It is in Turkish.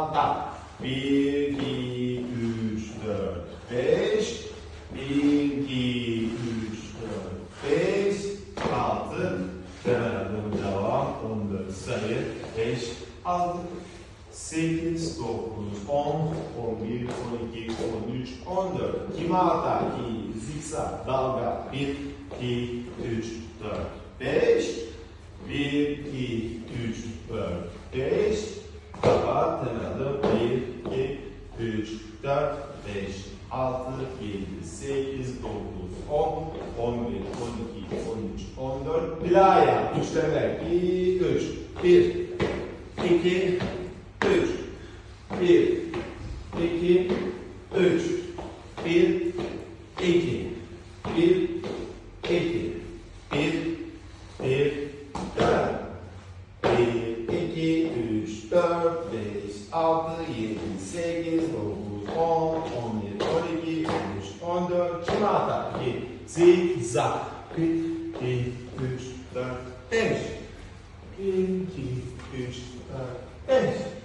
alta. 1, 2, 3, 4, 5. 1, 2, 3, 4, 5, 6. Devam. 14 sayı. 5, 6, 8, 9, 10, 11, 12, 13, 14. Kime atar? 2, zikzak, dalga. 1, 2, 3, 4, 5. 1, 2, 3, 4, 5. Kapatamadım. 1, 2, 3, 4, 5, 6, 7, 8, 9, 10, 11, 12, 13, 14. Bir daha yap. Üçleme. 2, 3. 1, 2, 3. 1, 2, 3. 1, 2. 1, 2. 1, 1, 4. 1, 2, 3, 4, 5, 6, 7, 8, 9, 10, 11, 12, 13, 14. Kime atar? 2, zigzag. 1, 2, 3, 4, 5. 1, 2, 3, 4, 5.